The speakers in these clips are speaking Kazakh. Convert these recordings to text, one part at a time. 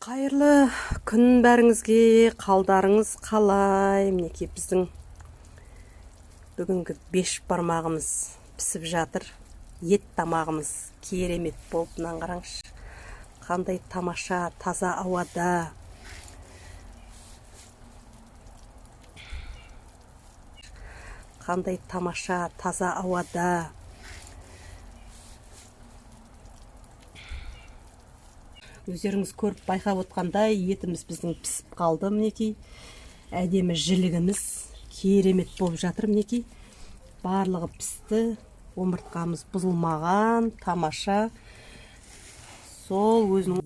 Қайырлы күн бәріңізге, қалдарыңыз қалай? Мінекей біздің бүгінгі беш бармағымыз пісіп жатыр. Ет тамағымыз керемет болып, мынаны қараңызшы. Қандай тамаша, таза ауада. Қандай тамаша, таза ауада. Өздеріңіз көріп байқап отқандай, етіміз біздің пісіп қалды. Мінекей әдемі жілігіміз керемет болып жатыр. Мінекей барлығы пісті, омыртқамыз бұзылмаған, тамаша. Сол өзінің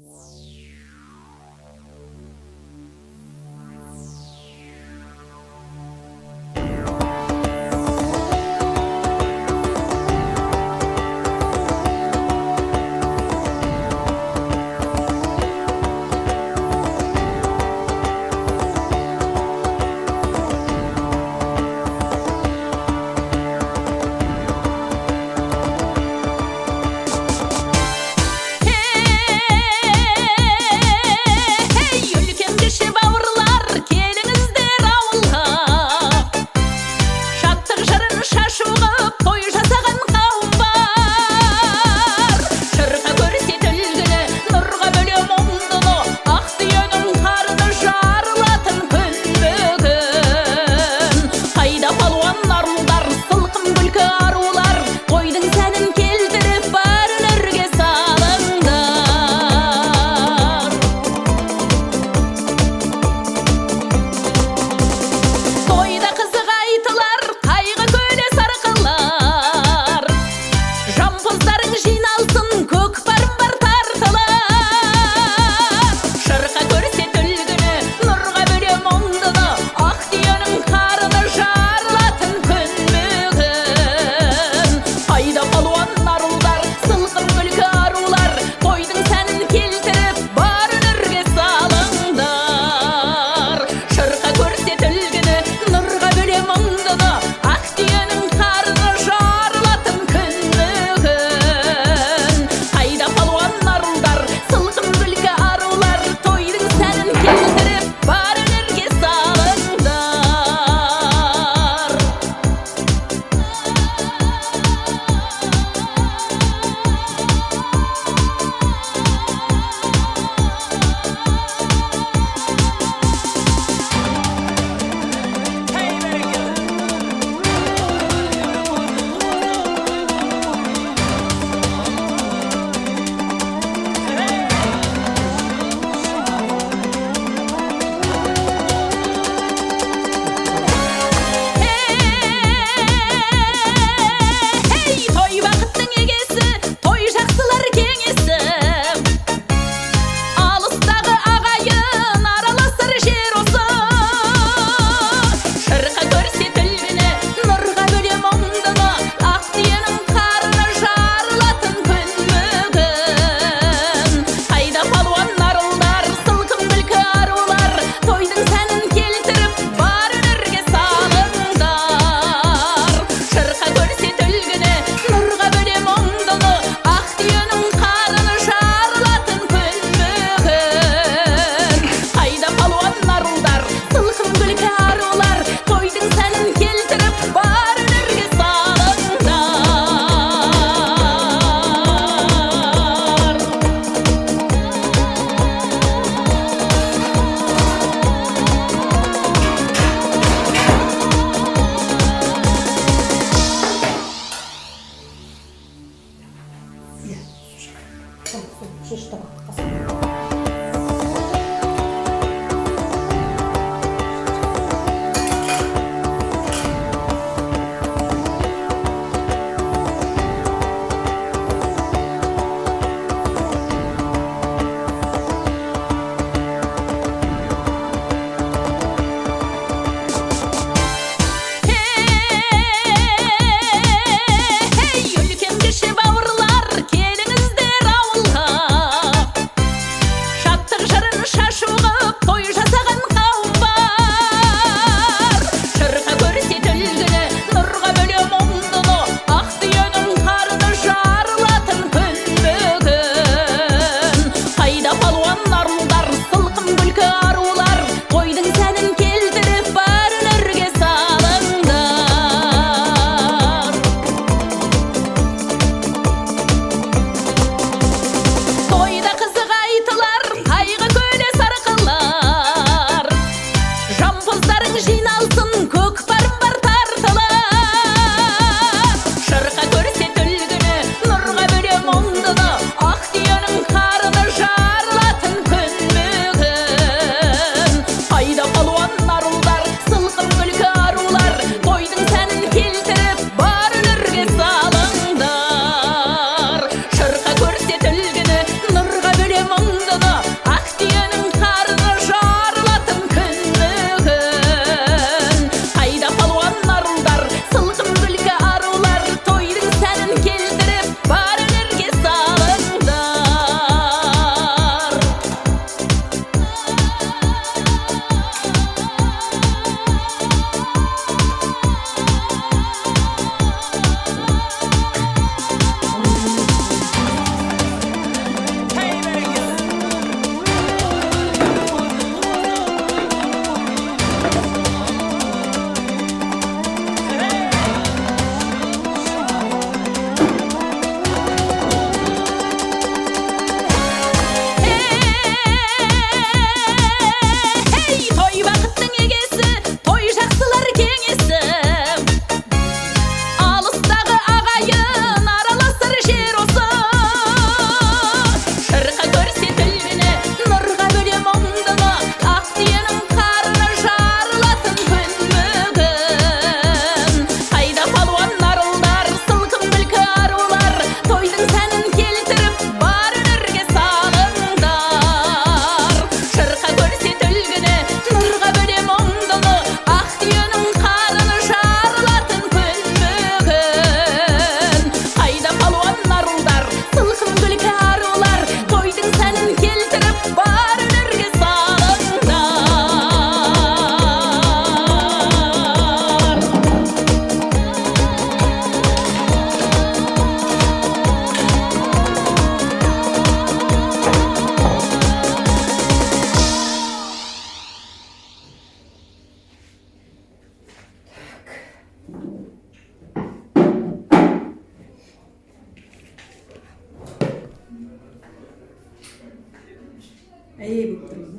Әйе болып тұрмыз.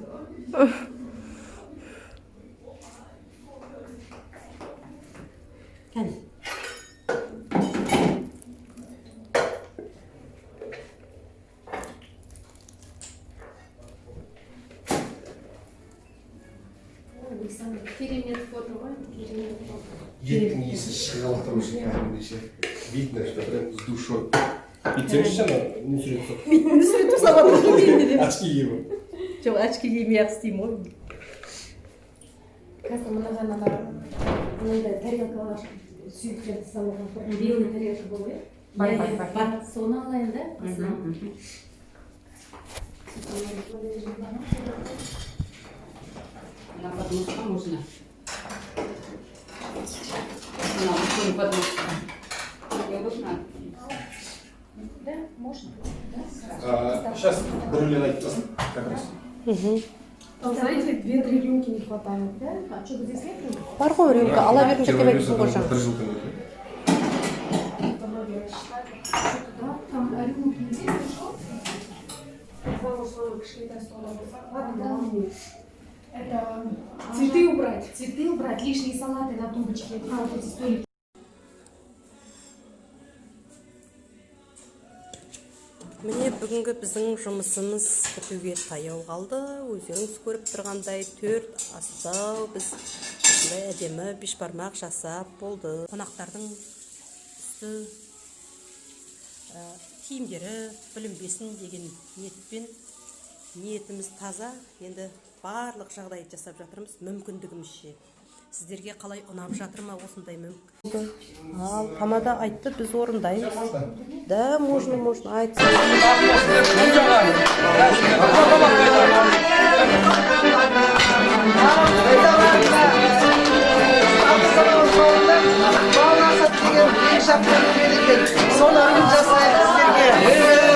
Кәне. Керемет фото ғой, керемет фото. Еттің иісі шығып жатыр уже кәдімгідей. Видно, что прям с душой. Бүйтсеңізші ана Нұсрет сол. Нұсрет ұқсап жатыр. Очки киіп. Жоқ, очки кимей ақ істеймін ғой. Қазір мынаған ана мынандай тарелкалар сүйектерді салған белый тарелка болды иә? Бар. Соны алайын да. На подноску можно. На подноску. Неудобно. Да, можно. Сейчас брюле найдется как раз. Знаете, 2-3 рюмки не хватает, да? А что, здесь нет? Бар ғой рюмка, ала бердім деп Первый айтып вес қойған. это 1 жилка нет. Да, там рюмки не пришло. Это цветы убрать. Цветы убрать, лишние салаты на тумбочке. Вот эти столики. Міне бүгінгі біздің жұмысымыз бітуге таяу қалды. Өздеріңіз көріп тұрғандай 4 астау біз осындай әдемі бешбармақ жасап болды. Қонақтардың үсті киімдері бүлінбесін деген ниетпен, ниетіміз таза. Енді барлық жағдайды жасап жатырмыз мүмкіндігімізше. Сіздерге қалай ұнап жатыр ма осындай мүмкін? Ал тамада айтты, біз орындаймыз. Да, можно, айтсын. Соны жасайды сіздерге.